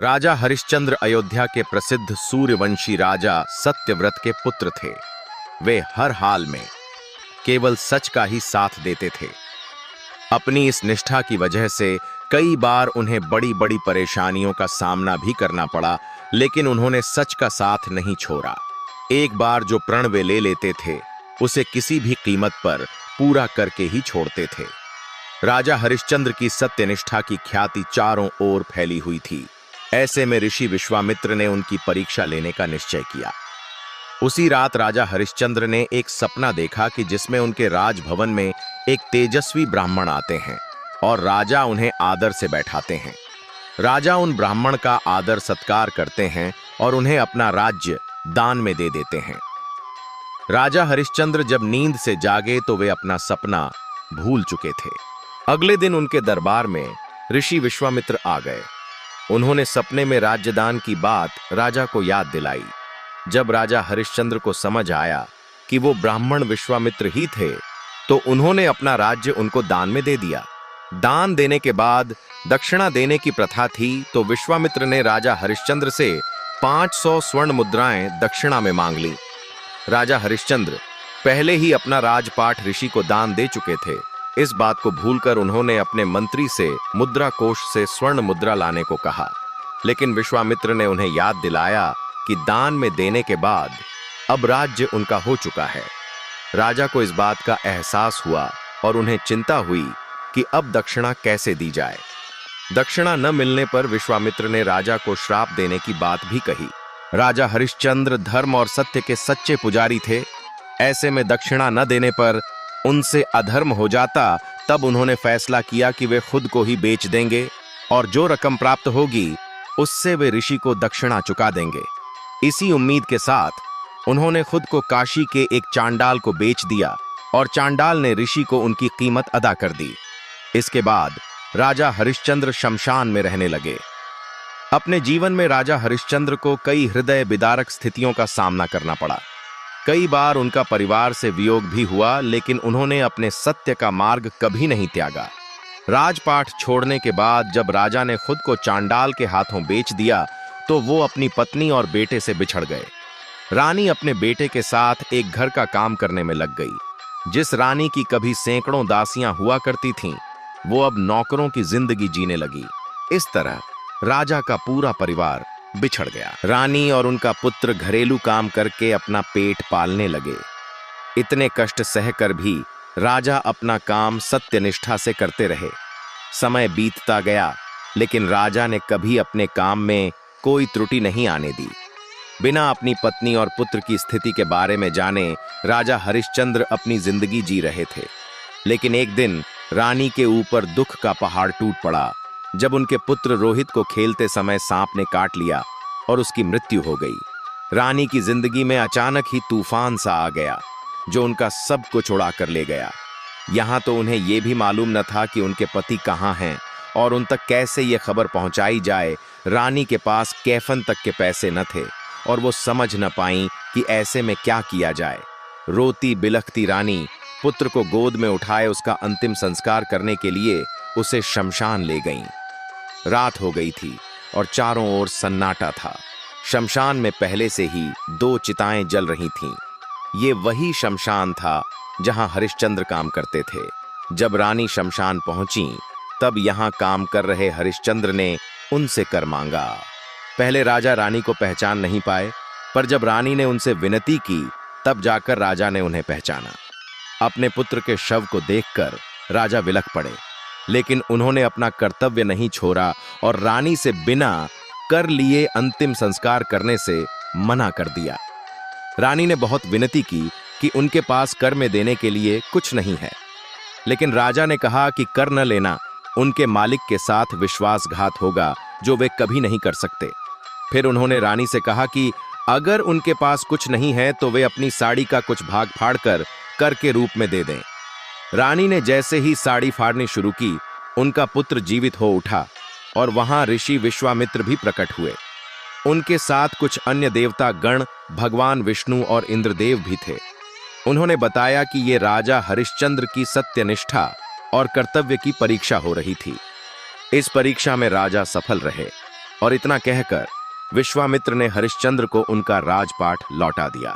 राजा हरिश्चंद्र अयोध्या के प्रसिद्ध सूर्यवंशी राजा सत्यव्रत के पुत्र थे। वे हर हाल में केवल सच का ही साथ देते थे। अपनी इस निष्ठा की वजह से कई बार उन्हें बड़ी बड़ी परेशानियों का सामना भी करना पड़ा, लेकिन उन्होंने सच का साथ नहीं छोड़ा। एक बार जो प्रण वे ले लेते थे उसे किसी भी कीमत पर पूरा करके ही छोड़ते थे। राजा हरिश्चंद्र की सत्यनिष्ठा की ख्याति चारों ओर फैली हुई थी। ऐसे में ऋषि विश्वामित्र ने उनकी परीक्षा लेने का निश्चय किया। उसी रात राजा हरिश्चंद्र ने एक सपना देखा कि जिसमें उनके राजभवन में एक तेजस्वी ब्राह्मण आते हैं और राजा उन्हें आदर से बैठाते हैं। राजा उन ब्राह्मण का आदर सत्कार करते हैं और उन्हें अपना राज्य दान में दे देते हैं। राजा हरिश्चंद्र जब नींद से जागे तो वे अपना सपना भूल चुके थे। अगले दिन उनके दरबार में ऋषि विश्वामित्र आ गए। उन्होंने सपने में राज्यदान की बात राजा को याद दिलाई। जब राजा हरिश्चंद्र को समझ आया कि वो ब्राह्मण विश्वामित्र ही थे, तो उन्होंने अपना राज्य उनको दान में दे दिया। दान देने के बाद दक्षिणा देने की प्रथा थी, तो विश्वामित्र ने राजा हरिश्चंद्र से 500 स्वर्ण मुद्राएं दक्षिणा में मांग ली। राजा हरिश्चंद्र पहले ही अपना राजपाट ऋषि को दान दे चुके थे। इस बात को भूलकर उन्होंने अपने मंत्री से मुद्रा कोष से स्वर्ण मुद्रा लाने को कहा, लेकिन विश्वामित्र ने उन्हें याद दिलाया कि दान में देने के बाद अब राज्य उनका हो चुका है। राजा को इस बात का एहसास हुआ और उन्हें चिंता हुई कि अब दक्षिणा कैसे दी जाए। दक्षिणा न मिलने पर विश्वामित्र ने राजा को श्राप देने की बात भी कही। राजा हरिश्चंद्र धर्म और सत्य के सच्चे पुजारी थे। ऐसे में दक्षिणा न देने पर उनसे अधर्म हो जाता। तब उन्होंने फैसला किया कि वे खुद को ही बेच देंगे और जो रकम प्राप्त होगी उससे वे ऋषि को दक्षिणा चुका देंगे। इसी उम्मीद के साथ उन्होंने खुद को काशी के एक चांडाल को बेच दिया और चांडाल ने ऋषि को उनकी कीमत अदा कर दी। इसके बाद राजा हरिश्चंद्र शमशान में रहने लगे। अपने जीवन में राजा हरिश्चंद्र को कई हृदय विदारक स्थितियों का सामना करना पड़ा। कई बार उनका परिवार से वियोग भी हुआ, लेकिन उन्होंने अपने सत्य का मार्ग कभी नहीं त्यागा। राजपाट छोड़ने के बाद जब राजा ने खुद को चांडाल के हाथों बेच दिया, तो वो अपनी पत्नी और बेटे से बिछड़ गए। रानी अपने बेटे के साथ एक घर का काम करने में लग गई। जिस रानी की कभी सैकड़ों दासियां हुआ करती थीं, वो अब नौकरों की जिंदगी जीने लगी। इस तरह राजा का पूरा परिवार बिछड़ गया। रानी और उनका पुत्र घरेलू काम करके अपना पेट पालने लगे। इतने कष्ट सहकर भी राजा अपना काम सत्यनिष्ठा से करते रहे। समय बीतता गया, लेकिन राजा ने कभी अपने काम में कोई त्रुटि नहीं आने दी। बिना अपनी पत्नी और पुत्र की स्थिति के बारे में जाने राजा हरिश्चंद्र अपनी जिंदगी जी रहे थे। लेकिन एक दिन रानी के ऊपर दुख का पहाड़ टूट पड़ा, जब उनके पुत्र रोहित को खेलते समय सांप ने काट लिया और उसकी मृत्यु हो गई। रानी की जिंदगी में अचानक ही तूफान सा आ गया, जो उनका सब कुछ उड़ा कर ले गया। यहाँ तो उन्हें यह भी मालूम न था कि उनके पति कहाँ हैं और उन तक कैसे ये खबर पहुंचाई जाए। रानी के पास कैफन तक के पैसे न थे और वो समझ न पाई कि ऐसे में क्या किया जाए। रोती बिलखती रानी पुत्र को गोद में उठाए उसका अंतिम संस्कार करने के लिए उसे शमशान ले गईं। रात हो गई थी और चारों ओर सन्नाटा था। शमशान में पहले से ही 2 चिताएं जल रही थीं। ये वही शमशान था जहां हरिश्चंद्र काम करते थे। जब रानी शमशान पहुंची, तब यहां काम कर रहे हरिश्चंद्र ने उनसे कर मांगा। पहले राजा रानी को पहचान नहीं पाए, पर जब रानी ने उनसे विनती की, तब जाकर राजा ने उन्हें पहचाना। अपने पुत्र के शव को देखकर राजा विलख पड़े, लेकिन उन्होंने अपना कर्तव्य नहीं छोड़ा और रानी से बिना कर लिए अंतिम संस्कार करने से मना कर दिया। रानी ने बहुत विनती की कि उनके पास कर में देने के लिए कुछ नहीं है, लेकिन राजा ने कहा कि कर न लेना उनके मालिक के साथ विश्वासघात होगा, जो वे कभी नहीं कर सकते। फिर उन्होंने रानी से कहा कि अगर उनके पास कुछ नहीं है तो वे अपनी साड़ी का कुछ भाग फाड़कर कर के रूप में दे दें। रानी ने जैसे ही साड़ी फाड़नी शुरू की, उनका पुत्र जीवित हो उठा और वहां ऋषि विश्वामित्र भी प्रकट हुए। उनके साथ कुछ अन्य देवता गण, भगवान विष्णु और इंद्रदेव भी थे। उन्होंने बताया कि ये राजा हरिश्चंद्र की सत्यनिष्ठा और कर्तव्य की परीक्षा हो रही थी। इस परीक्षा में राजा सफल रहे। और इतना कहकर विश्वामित्र ने हरिश्चंद्र को उनका राजपाट लौटा दिया।